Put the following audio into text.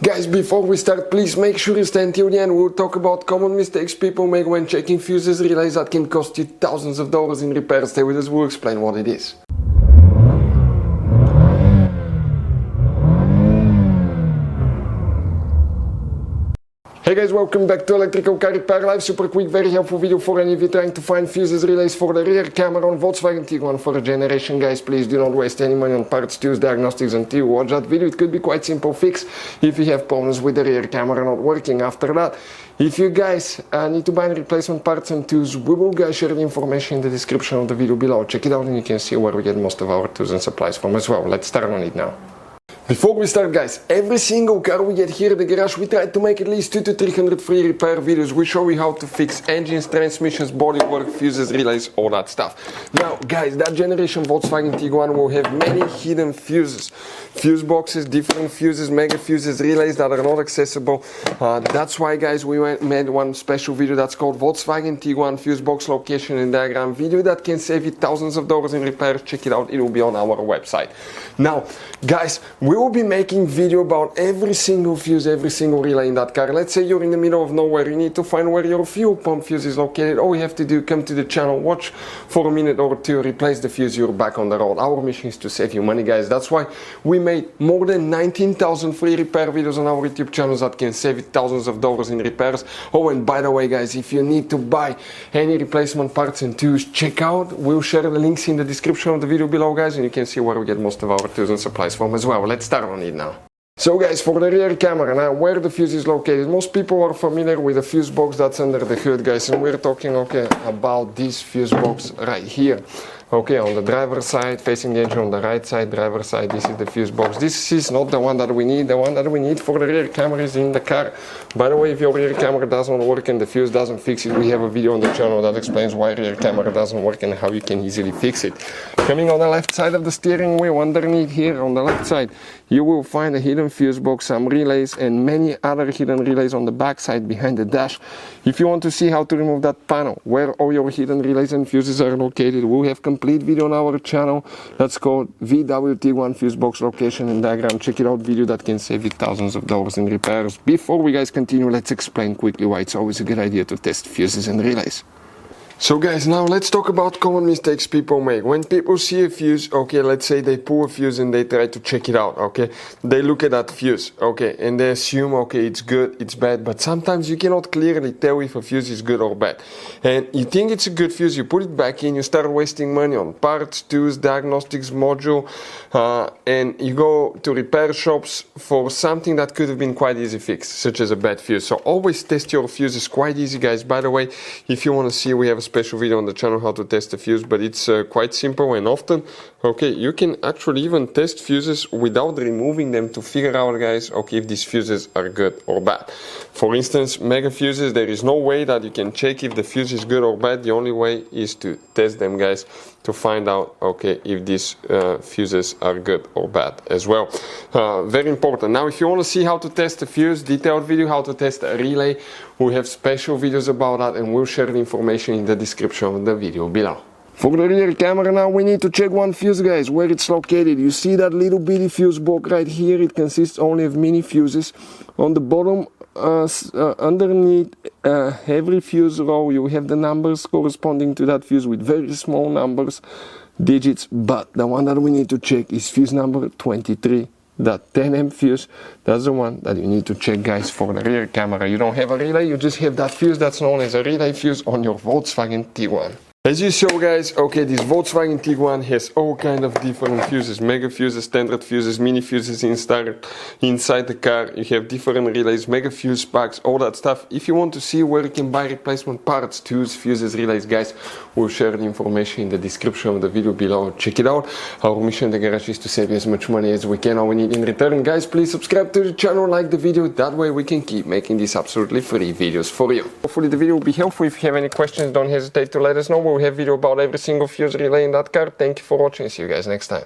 Guys, before we start, please make sure you stay until the end. We'll talk about common mistakes people make when checking fuses, relays that can cost you thousands of dollars in repairs. Stay with us, we'll explain what it is. Hey guys, welcome back to Electrical Car Repair Live. Super quick, very helpful video for any of you trying to find fuses, relays for the rear camera on Volkswagen Tiguan for a generation. Guys, please do not waste any money on parts, tools, diagnostics until you watch that video. It could be quite simple fix if you have problems with the rear camera not working. After that, if you guys need to buy replacement parts and tools, we will guys share the information in the description of the video below. Check it out and you can see where we get most of our tools and supplies from as well. Let's start on it now. Before we start, guys, every single car we get here at the garage, we try to make at least 200 to 300 free repair videos. We show you how to fix engines, transmissions, bodywork, fuses, relays, all that stuff. Now, guys, that generation Volkswagen Tiguan will have many hidden fuses. Fuse boxes, different fuses, mega fuses, relays that are not accessible. That's why, guys, we made one special video that's called Volkswagen Tiguan Fuse Box Location and Diagram video that can save you thousands of dollars in repairs. Check it out, it will be on our website. Now, guys, we will be making video about every single fuse, every single relay in that car. Let's say you're in the middle of nowhere, you need to find where your fuel pump fuse is located. All you have to do, come to the channel, watch for a minute or two, replace the fuse, you're back on the road. Our mission is to save you money, guys. That's why we made more than 19,000 free repair videos on our YouTube channels that can save you thousands of dollars in repairs. Oh, and by the way, guys, if you need to buy any replacement parts and tools, check out, we'll share the links in the description of the video below, guys, and you can see where we get most of our tools and supplies from as well. Let's start on it now. So guys, for the rear camera, now where the fuse is located, most people are familiar with the fuse box that's under the hood, guys, and we're talking about this fuse box right here. Okay, on the driver's side, facing the engine on the right side, driver's side, this is the fuse box. This is not the one that we need. The one that we need for the rear camera is in the car. By the way, if your rear camera doesn't work and the fuse doesn't fix it, we have a video on the channel that explains why rear camera doesn't work and how you can easily fix it. Coming on the left side of the steering wheel, underneath here on the left side, you will find a hidden fuse box, some relays, and many other hidden relays on the back side behind the dash. If you want to see how to remove that panel, where all your hidden relays and fuses are located, we'll have complete video on our channel that's called VW Tiguan Fuse Box Location and Diagram. Check it out, video that can save you thousands of dollars in repairs. Before we guys continue, let's explain quickly why it's always a good idea to test fuses and relays. So guys, now let's talk about common mistakes people make. When people see a fuse, okay, let's say they pull a fuse and they try to check it out, okay, they look at that fuse, okay, and they assume, okay, it's good, it's bad, but sometimes you cannot clearly tell if a fuse is good or bad. And you think it's a good fuse, you put it back in, you start wasting money on parts, tools, diagnostics, module, and you go to repair shops for something that could have been quite easy fixed, such as a bad fuse. So always test your fuses, quite easy, guys. By the way, if you want to see, we have a special video on the channel how to test a fuse, but it's quite simple and often, okay, you can actually even test fuses without removing them to figure out, guys, okay, if these fuses are good or bad. For instance, mega fuses, there is no way that you can check if the fuse is good or bad. The only way is to test them, guys, to find out, okay, if these fuses are good or bad as well. Very important. Now, if you want to see how to test a fuse, detailed video how to test a relay, we have special videos about that, and we'll share the information in the description of the video below. For the rear camera now, we need to check one fuse, guys, where it's located. You see that little bitty fuse box right here? It consists only of mini fuses. On the bottom, underneath every fuse row, you have the numbers corresponding to that fuse with very small numbers, digits, but the one that we need to check is fuse number 23. That 10M fuse, that's the one that you need to check, guys, for the rear camera. You don't have a relay, you just have that fuse that's known as a relay fuse on your Volkswagen Tiguan. As you saw, guys, okay, this Volkswagen Tiguan has all kind of different fuses, mega fuses, standard fuses, mini fuses inside the car. You have different relays, mega fuse packs, all that stuff. If you want to see where you can buy replacement parts, tools, fuses, relays, guys, we'll share the information in the description of the video below. Check it out. Our mission in the garage is to save you as much money as we can. All we need in return, guys, please subscribe to the channel, like the video. That way we can keep making these absolutely free videos for you. Hopefully the video will be helpful. If you have any questions, don't hesitate to let us know. We'll have video about every single fuse relay in that car. Thank you for watching. See you guys next time.